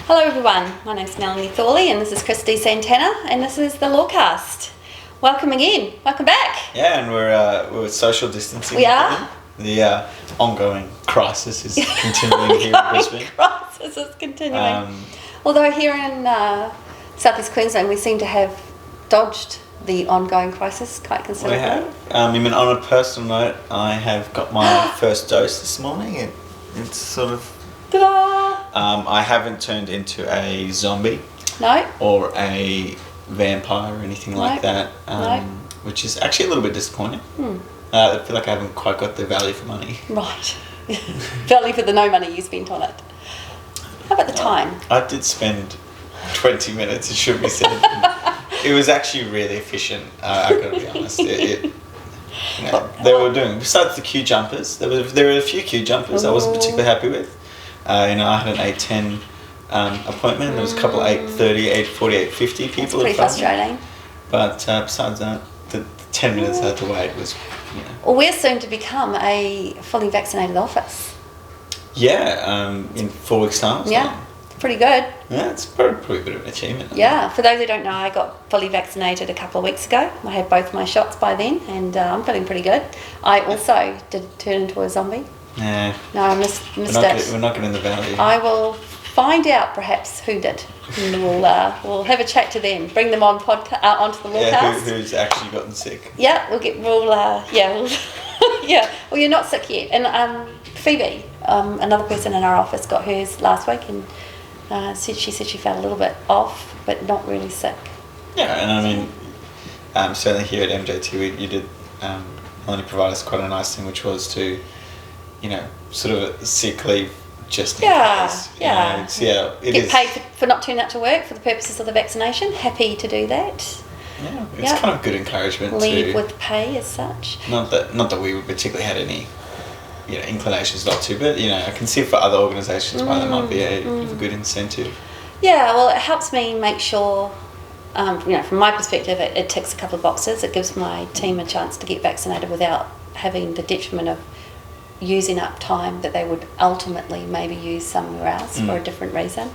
Hello everyone, my name's Melanie Thorley and this is Christy Santana and this is the Lawcast. Welcome again, welcome back. Yeah, and we're social distancing. We are. The ongoing crisis is continuing here in Brisbane. Crisis is continuing. Although here in southeast Queensland we seem to have dodged the ongoing crisis quite considerably. We have. I mean, on a personal note, I have got my first dose this morning. It's sort of... Ta-da! I haven't turned into a zombie. No. Or a vampire or anything like that. Which is actually a little bit disappointing. I feel like I haven't quite got the value for money. Right. Value for the no money you spent on it. How about the time? I did spend 20 minutes, it should be said. It was actually really efficient, I've got to be honest. They were doing, besides the queue jumpers, there were a few queue jumpers I wasn't particularly happy with. I had an 8:10 appointment. There was a couple of 8:30, 8:40, 8:50 people. That's pretty frustrating. But besides that, the 10 minutes I had to wait was, Well, we're soon to become a fully vaccinated office. Yeah, in 4 weeks' time. Yeah, pretty good. Yeah, it's probably a bit of an achievement. Yeah, for those who don't know, I got fully vaccinated a couple of weeks ago. I had both my shots by then and I'm feeling pretty good. I also did turn into a zombie. Yeah. No, I missed it. We're not getting the value. I will find out perhaps who did. And we'll have a chat to them. Bring them on onto the Lawcast. Yeah, who's actually gotten sick? Yeah, Well, you're not sick yet. And Phoebe, another person in our office, got hers last week and said she felt a little bit off, but not really sick. Yeah, and I mean, certainly here at MJT, you did only provide us quite a nice thing, which was to, sort of a sick leave just in case. Get paid for not turning up to work for the purposes of the vaccination. Happy to do that. Yeah, it's kind of good encouragement. Leave with pay as such. Not that we particularly had any, inclinations not to, but I can see for other organisations why that might be a good incentive. Yeah, well, it helps me make sure. From my perspective, it ticks a couple of boxes. It gives my team a chance to get vaccinated without having the detriment of using up time that they would ultimately maybe use somewhere else for a different reason.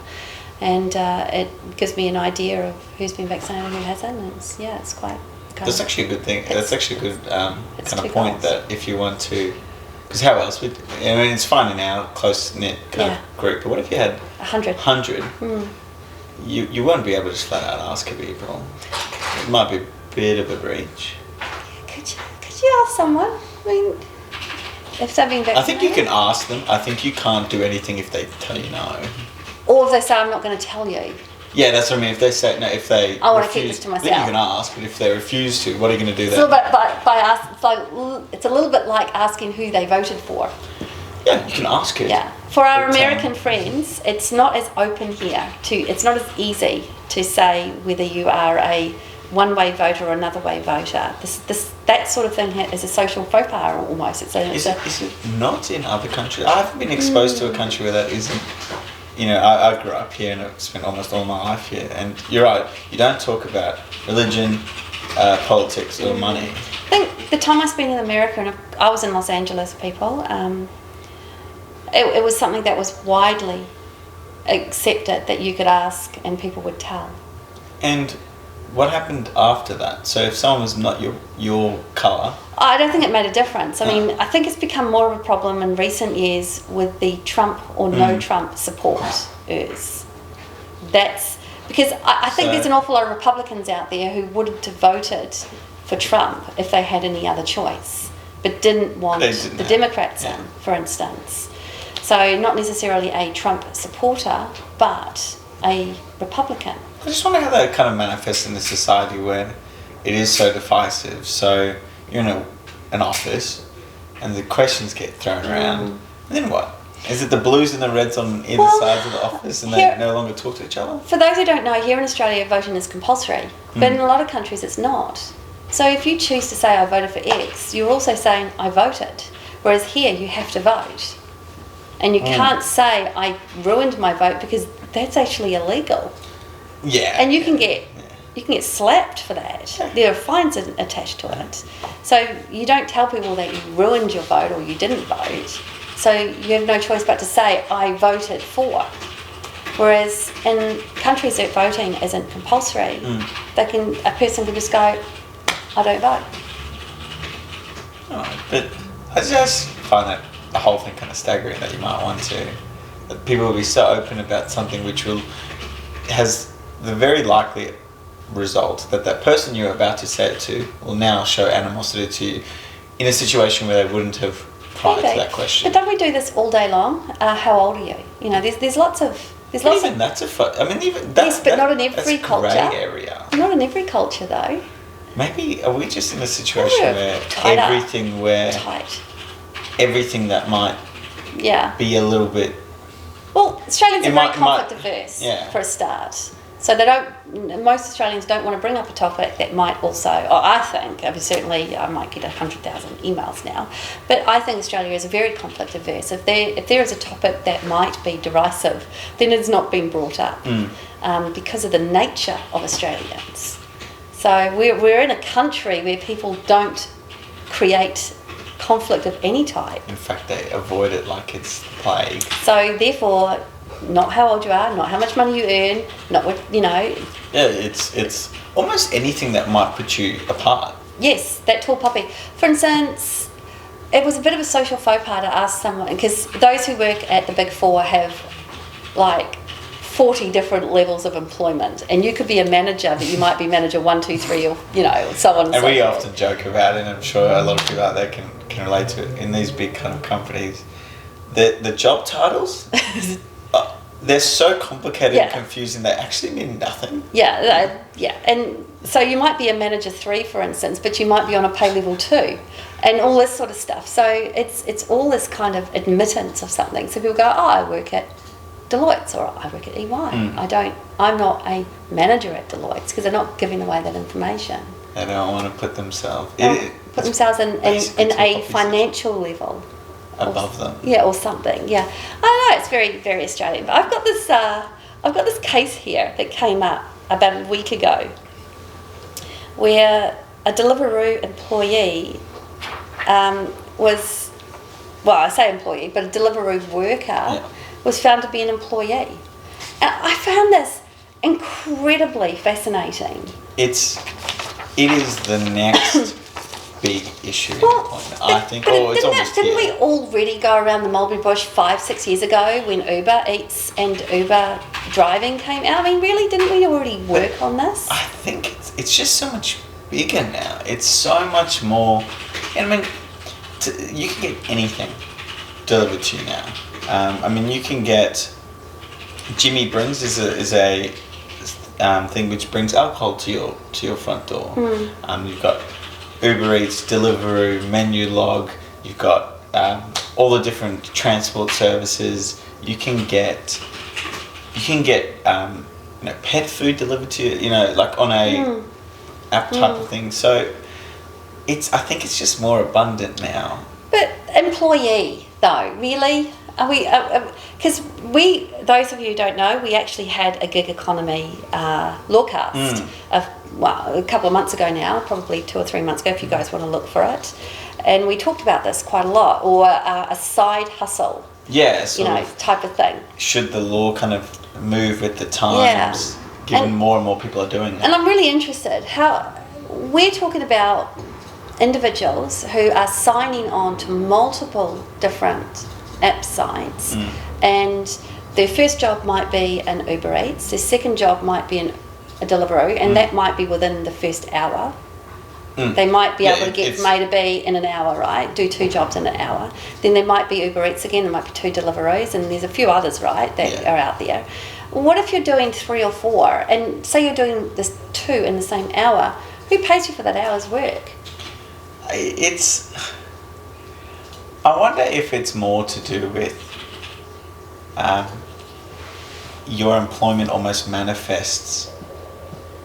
And it gives me an idea of who's been vaccinated and who hasn't. And it's quite... That's actually a good thing. That's actually a good kind of point that if you want to... Because how else would... it's fine in our close-knit kind of group, but what if you had 100? You won't be able to just flat out ask people. It might be a bit of a breach. Could you ask someone? I mean, if they've been vaccinated? I think you can ask them. I think you can't do anything if they tell you no. Or if they say, I'm not going to tell you. Yeah, that's what I mean. If they say no, if they I want to keep this to myself. Then you can ask, but if they refuse to, what are you going to do then? It's a little bit like asking who they voted for. Yeah, you can ask it. Yeah. For our American friends, it's not as open here. It's not as easy to say whether you are a one-way voter or another-way voter. That sort of thing is a social faux pas almost. Is it not in other countries? I haven't been exposed to a country where that isn't. I grew up here and I've spent almost all my life here. And you're right, you don't talk about religion, politics or money. I think the time I spent in America, and I was in Los Angeles, people, it was something that was widely accepted that you could ask and people would tell. And what happened after that? So if someone was not your colour... I don't think it made a difference. I mean, I think it's become more of a problem in recent years with the Trump or no Trump supporters. That's because I think there's an awful lot of Republicans out there who would have voted for Trump if they had any other choice, but didn't want the Democrats in, for instance. So not necessarily a Trump supporter, but a Republican. I just wonder how that kind of manifests in a society where it is so divisive. So you're in an office and the questions get thrown around. And then what? Is it the blues and the reds on either sides of the office and they no longer talk to each other? For those who don't know, here in Australia voting is compulsory. But in a lot of countries it's not. So if you choose to say I voted for X, you're also saying I voted. Whereas here you have to vote. And you can't say I ruined my vote because that's actually illegal. Yeah. And you can get slapped for that. There are fines attached to it. So you don't tell people that you ruined your vote or you didn't vote. So you have no choice but to say I voted for. Whereas in countries that voting isn't compulsory, a person can just go, I don't vote. Oh, but I just find that the whole thing kind of staggering that you might want to. That people will be so open about something which has the very likely result that person you're about to say it to will now show animosity to you in a situation where they wouldn't have prior to that question. But don't we do this all day long? How old are you? You know, there's lots of... Even that's even that's... Yes, but not in every culture. That's grey area. Not in every culture, though. Maybe, are we just in a situation where everything that might be a little bit... Well, Australians are very conflict averse, for a start. So most Australians don't want to bring up a topic that might also, or I think, certainly I might get 100,000 emails now, but I think Australia is very conflict averse. If there is a topic that might be derisive, then it's not been brought up because of the nature of Australians. So we're in a country where people don't create conflict of any type. In fact, they avoid it like it's the plague. So therefore, not how old you are, not how much money you earn, not what, you know. Yeah, it's almost anything that might put you apart. Yes, that tall poppy. For instance, it was a bit of a social faux pas to ask someone, because those who work at the Big Four have like 40 different levels of employment, and you could be a manager, but you might be manager 1, 2, 3, or so on and so forth. We often joke about it, and I'm sure a lot of people out there can relate to it. In these big kind of companies, the job titles, they're so complicated and confusing, they actually mean nothing. Yeah, and so you might be a manager 3, for instance, but you might be on a pay level 2, and all this sort of stuff. So it's all this kind of admittance of something. So people go, oh, I work at Deloitte's, or I work at EY. I'm not a manager at Deloitte's, because they're not giving away that information. They don't want to put themselves in a financial level above them. Yeah, or something. Yeah, I don't know. It's very, very Australian. But I've got this case here that came up about a week ago, where a Deliveroo employee was, well, I say employee, but a Deliveroo worker was found to be an employee. And I found this incredibly fascinating. It is the next big issue in employment, I think. Didn't we already go around the mulberry bush 5-6 years ago when Uber Eats and Uber driving came out? I mean, really, didn't we already work on this? I think it's just so much bigger now. It's so much more. And I mean, you can get anything delivered to you now. I mean, you can get Jimmy Brings is a thing which brings alcohol to your front door. You've got Uber Eats, Deliveroo, Menu Log. You've got all the different transport services. You can get pet food delivered to you. Like on a app type of thing. So I think it's just more abundant now. But employee though, really? Are we? Because those of you who don't know, we actually had a gig economy lawcast a couple of months ago now, probably 2 or 3 months ago, if you guys want to look for it. And we talked about this quite a lot, or a side hustle. Yeah, type of thing. Should the law kind of move with the times, given more and more people are doing that? And I'm really interested how we're talking about individuals who are signing on to multiple different app sites, and their first job might be an Uber Eats, their second job might be a Deliveroo, and that might be within the first hour. They might be able to get from A to B in an hour, right? Do 2 jobs in an hour. Then there might be Uber Eats again, there might be 2 Deliveroos, and there's a few others, right, that are out there. What if you're doing 3 or 4, and say you're doing this 2 in the same hour? Who pays you for that hour's work? I wonder if it's more to do with your employment almost manifests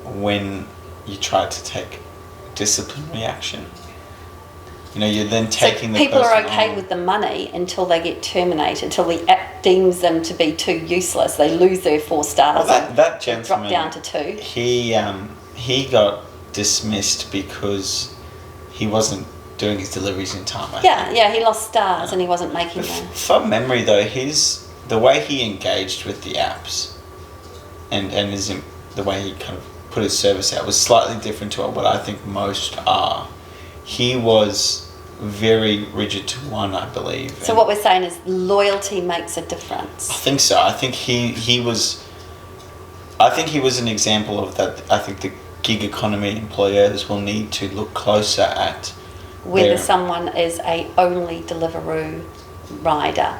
when you try to take disciplinary action. You're then taking the person people are okay with the money until they get terminated, until the app deems them to be too useless. They lose their 4 stars. Well, that gentleman, drop down to 2. He got dismissed because he wasn't doing his deliveries in time. I think. He lost stars and he wasn't making them. From memory though, the way he engaged with the apps and the way he kind of put his service out was slightly different to what I think most are. He was very rigid to one, I believe. So what we're saying is loyalty makes a difference. I think so. I think he was an example of that. I think the gig economy employers will need to look closer at whether someone is a only Deliveroo rider.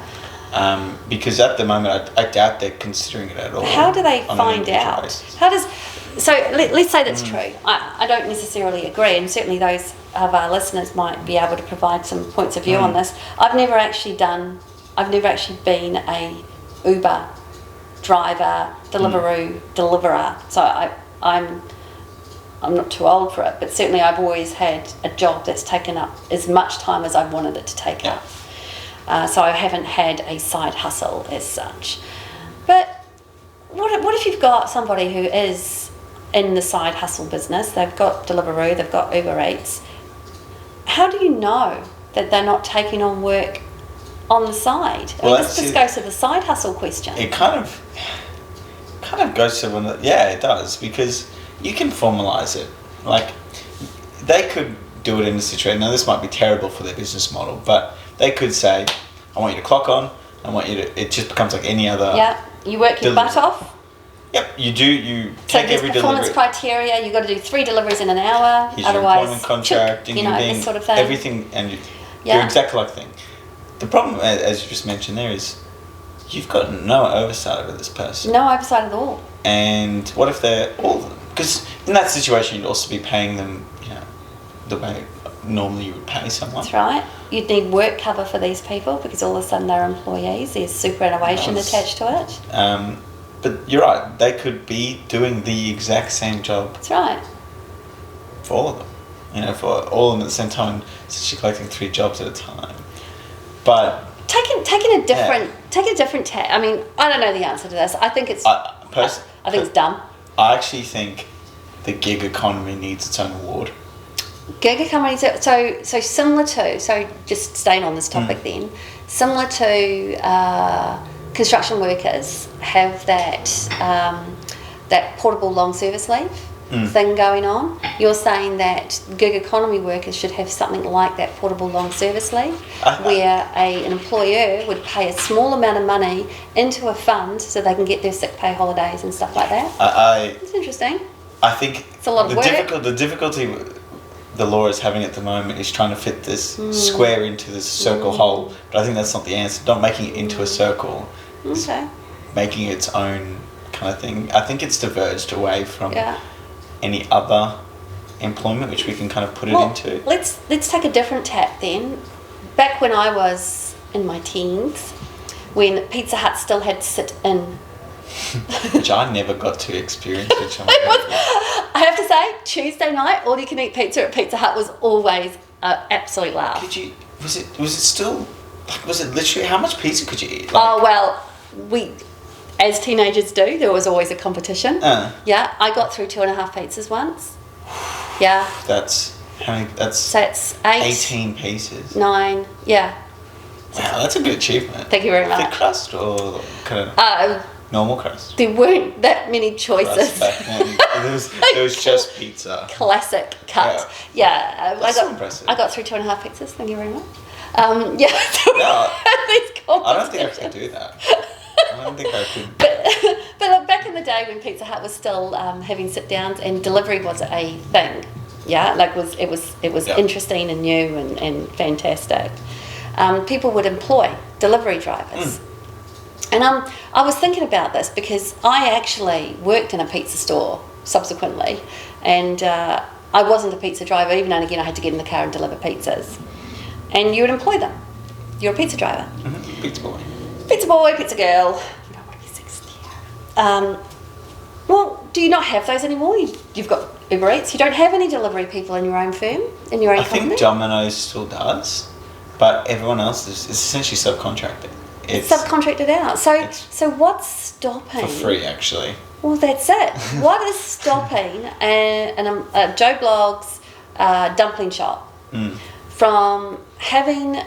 Because at the moment, I doubt they're considering it at all. How do they find out? So let's say that's true. I don't necessarily agree, and certainly those of our listeners might be able to provide some points of view on this. I've never actually been a Uber driver, Deliveroo deliverer. So I'm not too old for it, but certainly I've always had a job that's taken up as much time as I've wanted it to take up. So I haven't had a side hustle as such. But what if you've got somebody who is in the side hustle business? They've got Deliveroo, they've got Uber Eats. How do you know that they're not taking on work on the side? This goes to the side hustle question. It kind of goes to it does, because you can formalise it. Like, they could do it in a situation. Now, this might be terrible for their business model, but they could say, I want you to clock on, I want you to, it just becomes like any other. Yeah, you work your butt off. Yep, you do. You take every delivery. So performance criteria, you've got to do 3 deliveries in an hour. Here's your employment contract, this sort of thing. Everything, and your exact like thing. The problem, as you just mentioned there, is you've got no oversight over this person. No oversight at all. And what if they're all of them? Because in that situation, you'd also be paying them, the way normally you would pay someone. That's right. You'd need work cover for these people because all of a sudden they're employees. There's superannuation attached to it. But you're right. They could be doing the exact same job. That's right. For all of them. For all of them at the same time, essentially collecting 3 jobs at a time. But taking a different tack. I mean, I don't know the answer to this. I think it's I think it's dumb. I actually think the gig economy needs its own award. Gig economy, so similar to, so just staying on this topic then, similar to construction workers have that portable long service leave thing going on. You're saying that gig economy workers should have something like that portable long service leave, where an employer would pay a small amount of money into a fund so they can get their sick pay holidays and stuff like that. It's interesting. I think it's a lot of work. The difficulty the law is having at the moment is trying to fit this square into this circle hole, but I think that's not the answer. Not making it into a circle. Okay. Making its own kind of thing. I think it's diverged away from any other employment, which we can kind of put it into. Let's take a different tack then. Back when I was in my teens, when Pizza Hut still had sit-in. Which I never got to experience. I have to say, Tuesday night, all you can eat pizza at Pizza Hut was always an absolute laugh. Was it still, was it literally, how much pizza could you eat? We, as teenagers do, there was always a competition. Yeah, I got through 2.5 pizzas once. Yeah. That's how many? So it's 18 pieces. 9. Yeah. Wow, that's a good achievement. Thank you very much. Thick crust or kind of normal crust? There weren't that many choices. There was just pizza. Classic cut. Yeah. That's so impressive. I got through 2.5 pizzas. Thank you very much. I don't think I could do that. I don't think I could. But look, back in the day when Pizza Hut was still having sit downs and delivery was a thing, it was interesting and new and fantastic. People would employ delivery drivers, and I was thinking about this because I actually worked in a pizza store subsequently, and I wasn't a pizza driver. Even and again, I had to get in the car and deliver pizzas, and you would employ them. You're a pizza driver. Mm-hmm. Pizza boy. Pizza boy, pizza girl. I don't want to be 60. Well, do you not have those anymore? You've got Uber Eats. You don't have any delivery people in your own firm, in your own company? I think Domino's still does, but everyone else is essentially subcontracted. It's subcontracted out. So what's stopping? For free, actually. Well, that's it. What is stopping a Joe Blogg's dumpling shop from having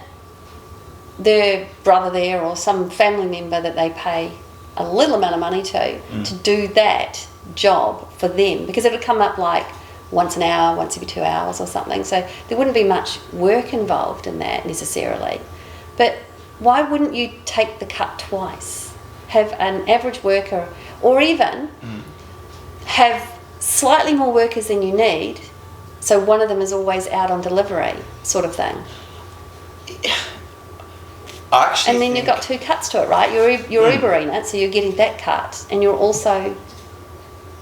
their brother there or some family member that they pay a little amount of money to do that job for them, because it would come up like once an hour, once every 2 hours or something. So there wouldn't be much work involved in that necessarily. But why wouldn't you take the cut twice? Have an average worker, or even have slightly more workers than you need, so one of them is always out on delivery, sort of thing. And then you've got two cuts to it, right? You're Ubering it, so you're getting that cut, and you're also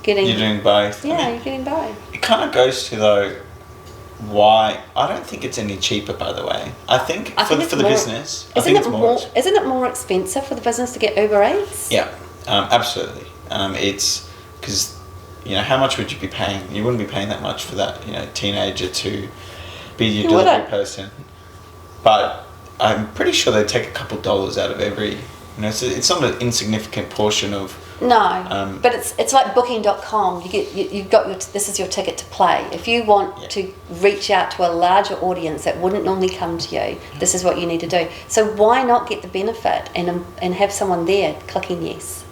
getting... You're doing both. Yeah, you're getting both. It kind of goes to, though, why... I don't think it's any cheaper, by the way. I think for the business, I think it's more... Isn't it more expensive for the business to get Uber Eats? Yeah, absolutely. It's... Because, how much would you be paying? You wouldn't be paying that much for that, teenager to be your delivery person. But I'm pretty sure they take a couple dollars out of every... it's not an insignificant portion of... No, but it's like Booking.com. You've got this is your ticket to play. If you want to reach out to a larger audience that wouldn't normally come to you, this is what you need to do. So why not get the benefit and have someone there clicking yes?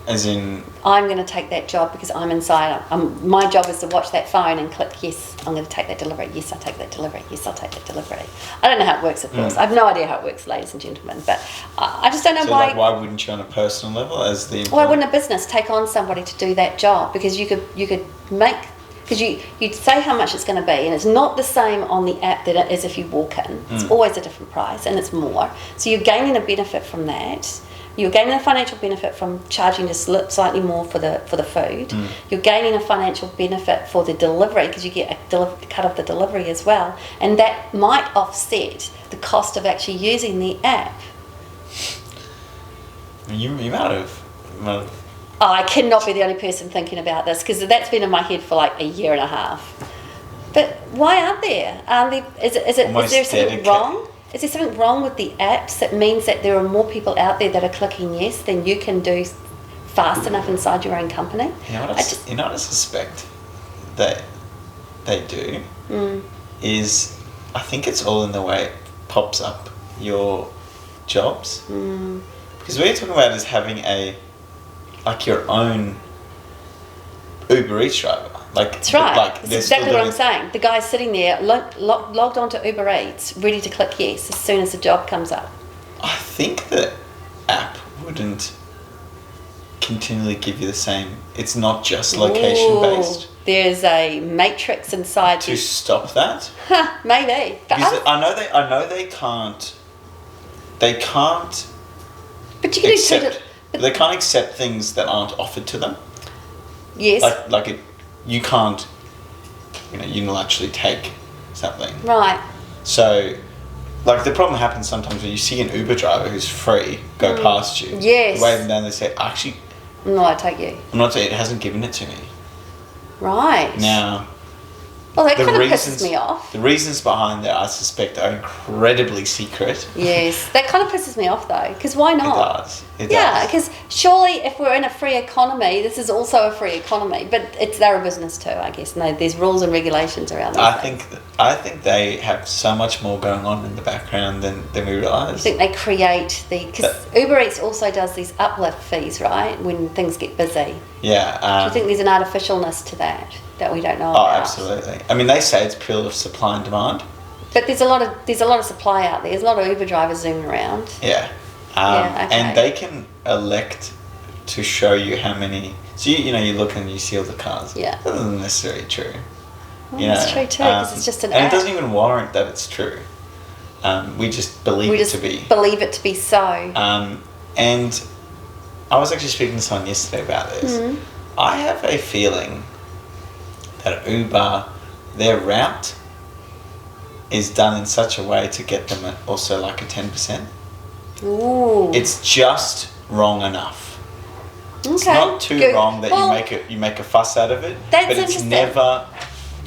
As in... I'm going to take that job because I'm inside. My job is to watch that phone and click yes, I'm going to take that delivery. Yes, I'll take that delivery. Yes, I'll take that delivery. I don't know how it works, of course. I have no idea how it works, ladies and gentlemen. But I just don't know why... Like, why wouldn't you on a personal level as the... Why wouldn't a business take on somebody to do that job? Because you could make... Because you'd say how much it's going to be, and it's not the same on the app that it is if you walk in. It's always a different price, and it's more. So you're gaining a benefit from that. You're gaining a financial benefit from charging just slightly more for the food. You're gaining a financial benefit for the delivery because you get a cut of the delivery as well, and that might offset the cost of actually using the app. You might have. Oh, I cannot be the only person thinking about this because that's been in my head for like a year and a half. But why aren't there? Is there something wrong? Is there something wrong with the apps that means that there are more people out there that are clicking yes than you can do fast enough inside your own company? You know what I suspect that they do is I think it's all in the way it pops up your jobs. Because what you're talking about is having your own Uber Eats driver. That's right. That's exactly what I'm saying. The guy's sitting there, logged onto Uber Eats, ready to click yes as soon as the job comes up. I think the app wouldn't continually give you the same. It's not just location based. There's a matrix inside to stop that. Maybe. I know they can't. They can't. But you can accept. They can't accept things that aren't offered to them. Yes. You can't, unilaterally take something. Right. So, the problem happens sometimes when you see an Uber driver who's free go past you. Yes. You wave them down, they say, actually... I'm not allowed to take you. I'm not saying it hasn't given it to me. Right. Now... Well, that kind of pisses me off. The reasons behind that, I suspect, are incredibly secret. Yes, that kind of pisses me off, though, because why not? It does. Yeah, because surely if we're in a free economy, this is also a free economy, but they're a business too, I guess. No, there's rules and regulations around these things. I think they have so much more going on in the background than we realise. I think they create because Uber Eats also does these uplift fees, right, when things get busy. Yeah. Do you think there's an artificialness to that we don't know about? Oh, absolutely. I mean, they say it's pure supply and demand. But there's a lot of supply out there. There's a lot of Uber drivers zooming around. Yeah. Okay. And they can elect to show you how many. So you look and you see all the cars. Yeah. That isn't necessarily true. It's true too because it's just an app. And it doesn't even warrant that it's true. We just believe it to be. Believe it to be so. And I was actually speaking to someone yesterday about this. I have a feeling that Uber, their route is done in such a way to get them also a 10%. Ooh. It's just wrong enough. Okay. It's not too wrong that you make a fuss out of it. That's but it's never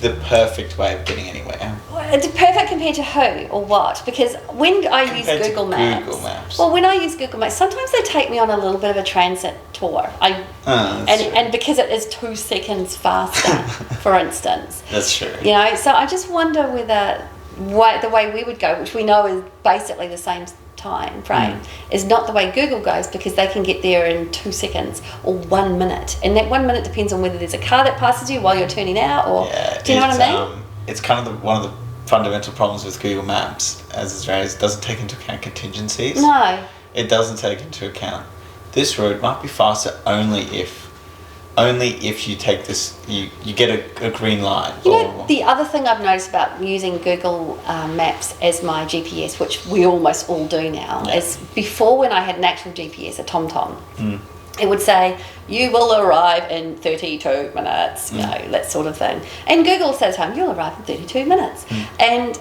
the perfect way of getting anywhere. It's perfect compared to who or what? Because when I use Google Maps. Well, when I use Google Maps, sometimes they take me on a little bit of a transit tour. And because it is 2 seconds faster, for instance. That's true. So I just wonder whether the way we would go, which we know is basically the same time frame is not the way Google goes, because they can get there in 2 seconds or 1 minute, and that 1 minute depends on whether there's a car that passes you while you're turning out, or do you know what I mean? It's kind of one of the fundamental problems with Google Maps as Australia. It doesn't take into account contingencies. No. It doesn't take into account this road might be faster only if you take this, you get a green line. You know, the other thing I've noticed about using Google Maps as my GPS, which we almost all do now, is before, when I had an actual GPS, a TomTom, it would say, you will arrive in 32 minutes, you know, that sort of thing. And Google says, you'll arrive in 32 minutes. And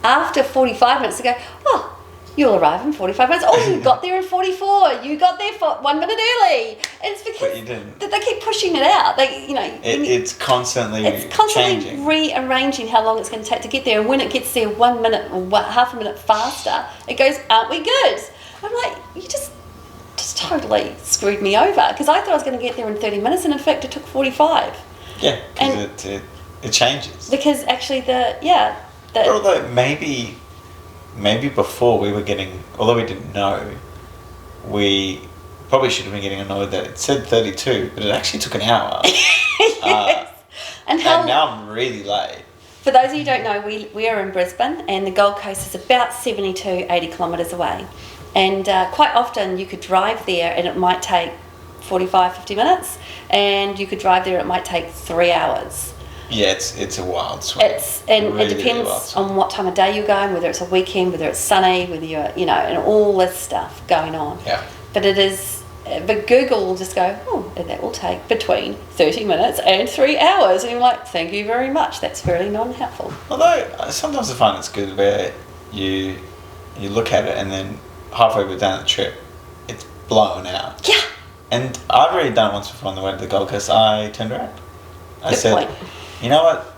after 45 minutes, they go, you'll arrive in 45 minutes. Oh, you got there in 44. You got there 1 minute early. And it's because they keep pushing it out. They, you know, it's constantly changing, rearranging how long it's going to take to get there. And when it gets there 1 minute or half a minute faster, it goes, aren't we good? I'm like, you just totally screwed me over, because I thought I was going to get there in 30 minutes, and in fact it took 45. Yeah, because it changes. Because actually although maybe before we were getting, although we didn't know, we probably should have been getting annoyed that it said 32, but it actually took an hour. Yes. And now I'm really late. For those of you who don't know, we are in Brisbane, and the Gold Coast is about 80 kilometres away. And quite often you could drive there and it might take 45, 50 minutes, and you could drive there, it might take 3 hours. Yeah, it's a wild swing. It depends on what time of day you're going, whether it's a weekend, whether it's sunny, whether you're, you know, and all this stuff going on. Yeah. But Google will just go, that will take between 30 minutes and 3 hours. And you're like, thank you very much. That's very non-helpful. Although, sometimes I find it's good where you look at it and then halfway down the trip, it's blown out. Yeah. And I've already done it once before on the way to the Gold Coast. I turned around. I said, you know what?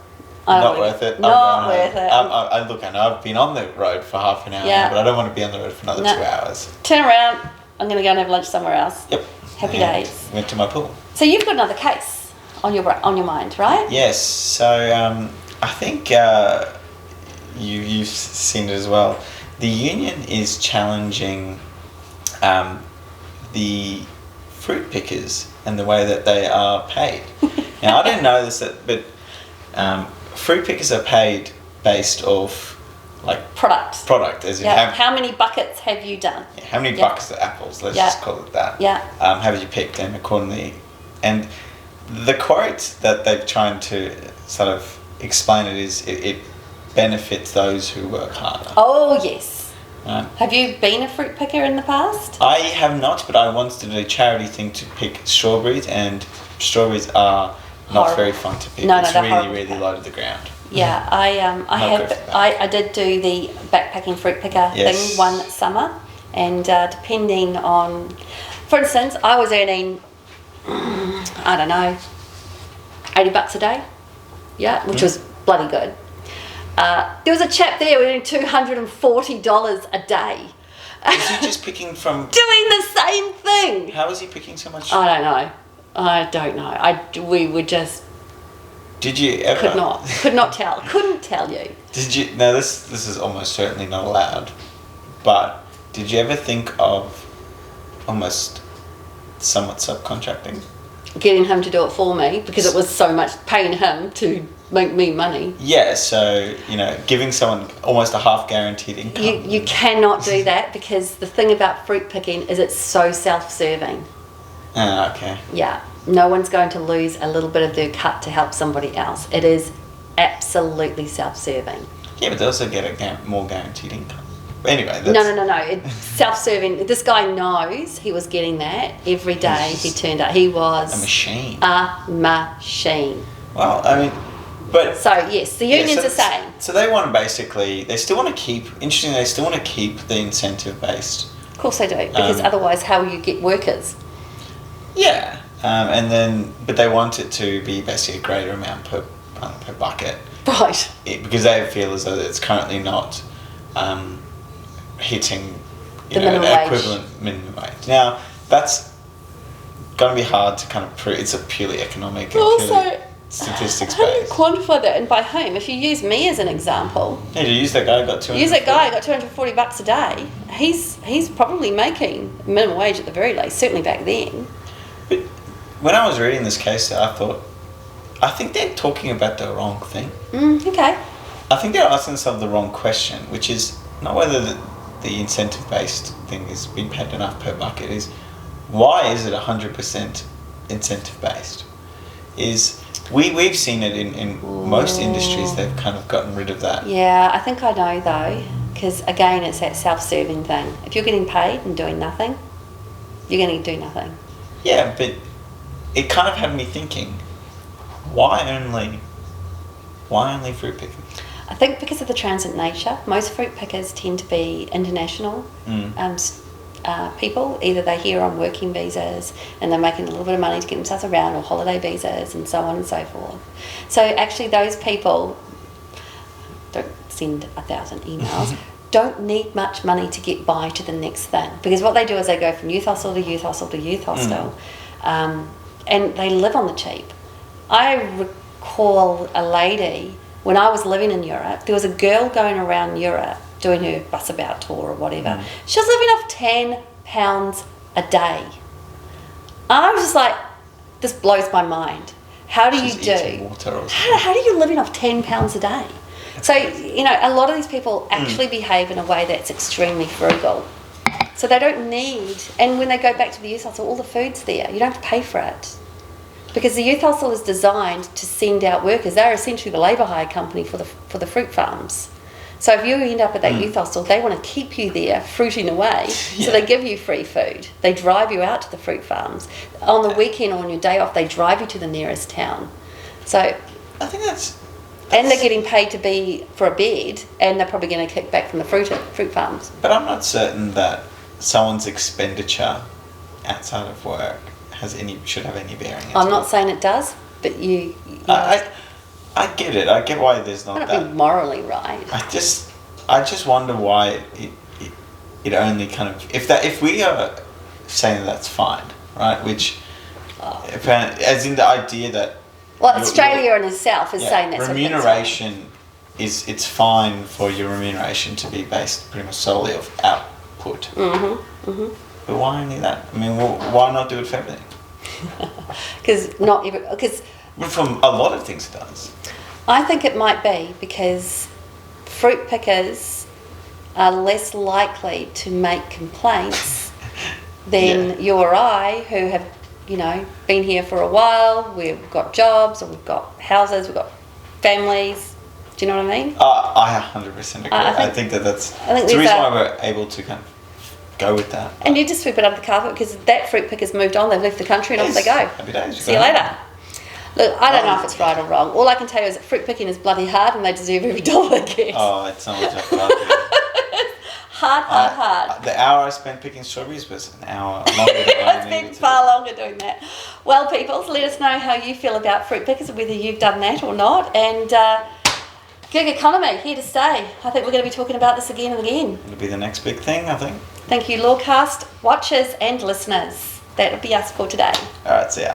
Not worth it. Not worth it. I know I've been on the road for half an hour now, but I don't want to be on the road for another 2 hours. Turn around. I'm going to go and have lunch somewhere else. Yep. Happy days. Went to my pool. So you've got another case on your mind, right? Yes. So I think you've seen it as well. The union is challenging the fruit pickers and the way that they are paid. Now, I didn't know this, but fruit pickers are paid based off product, as in how many buckets have you done? Yeah, how many buckets of apples? Let's just call it that. Yeah. Have you picked, and accordingly, and the quote that they're trying to sort of explain it is it benefits those who work harder. Oh yes. Have you been a fruit picker in the past? I have not, but I once did a charity thing to pick strawberries, and strawberries are not very fun to pick. No, it's they're really low to the ground. Yeah, I did do the backpacking fruit picker thing one summer, and depending on, for instance, I was earning, I don't know, $80 a day, which was bloody good. There was a chap there earning $240 a day. Was he just picking from... doing the same thing. How was he picking so much? I don't know. We were just... Did you ever... Could not tell. Couldn't tell you. Did you... Now, this is almost certainly not allowed, but did you ever think of almost somewhat subcontracting? Getting him to do it for me, because it was so much paying him to make me money. Yeah, so, giving someone almost a half guaranteed income. You cannot do that, because the thing about fruit picking is it's so self-serving. Ah, okay. Yeah. No one's going to lose a little bit of their cut to help somebody else. It is absolutely self-serving. Yeah, but they also get a more guaranteed income. But anyway, that's... No. It's self-serving. This guy knows he was getting that every day. He turned up. He was... A machine. A machine. Well, I mean... But... So, yes, the unions are saying... So they want to basically... They still want to keep... Interestingly, they still want to keep the incentive-based. Of course they do, because otherwise how will you get workers? Yeah. But they want it to be basically a greater amount per bucket. Right. Because they feel as though it's currently not hitting the minimum wage. Equivalent minimum wage. Now, that's going to be hard to kind of prove. It's a purely economic. statistics How do you based. quantify that, and by whom? If you use me as an example, Yeah, you use that guy who got 200. use that guy who got $240 a day. He's probably making minimum wage at the very least, certainly back then. But when I was reading this case, I thought, I think they're talking about the wrong thing. Okay. I think they're asking themselves the wrong question, which is not whether the incentive-based thing is being paid enough per bucket, is why is it 100% incentive-based? We've seen it in most industries, they've kind of gotten rid of that. Yeah, I think I know though, because again, it's that self-serving thing. If you're getting paid and doing nothing, you're going to do nothing. Yeah, but it kind of had me thinking, why only fruit picking? I think because of the transit nature, most fruit pickers tend to be international people. Either they're here on working visas and they're making a little bit of money to get themselves around, or holiday visas and so on and so forth. So actually those people, don't send 1,000 emails, don't need much money to get by to the next thing. Because what they do is they go from youth hostel to youth hostel to youth hostel, and they live on the cheap. I recall a lady, when I was living in Europe, there was a girl going around Europe doing her bus about tour or whatever. She was living off £10 a day. I was just like, this blows my mind. How do you do? How do you living off £10 a day? So, you know, a lot of these people actually behave in a way that's extremely frugal. So they don't need, and when they go back to the youth hostel, all the food's there. You don't have to pay for it. Because the youth hostel is designed to send out workers. They're essentially the labour hire company for the fruit farms. So if you end up at that youth hostel, they want to keep you there fruiting away. Yeah. So they give you free food. They drive you out to the fruit farms. On the weekend or on your day off, they drive you to the nearest town. So I think that's and they're getting paid to be for a bed, and they're probably going to kick back from the fruit farms. But I'm not certain that someone's expenditure outside of work should have any bearing. I'm not saying it does, but you I get it. I get why there's not that. that. Be morally right. I just wonder why it only kind of if we are saying that's fine, right? Which apparently, as in the idea that Australia in itself is saying that remuneration it's fine for your remuneration to be based pretty much solely of output. But why only that? I mean, why not do it for everything? Because from a lot of things it does. I think it might be because fruit pickers are less likely to make complaints than you or I, who have, you know, been here for a while. We've got jobs, or we've got houses, we've got families. Do you know what I mean? I 100% agree. I think that's the reason why we're able to kind of go with that. And you just sweep it under the carpet because that fruit picker's moved on, they've left the country and off they go. Happy days. See you later. Look, I don't know if it's right or wrong. All I can tell you is that fruit picking is bloody hard and they deserve every dollar they get. Oh, it's not much hard. The hour I spent picking strawberries was an hour longer than I spent far longer doing that. Well, people, let us know how you feel about fruit pickers, whether you've done that or not. And gig economy, here to stay. I think we're going to be talking about this again and again. It'll be the next big thing, I think. Thank you, Lawcast watchers and listeners. That'll be us for today. All right, see ya.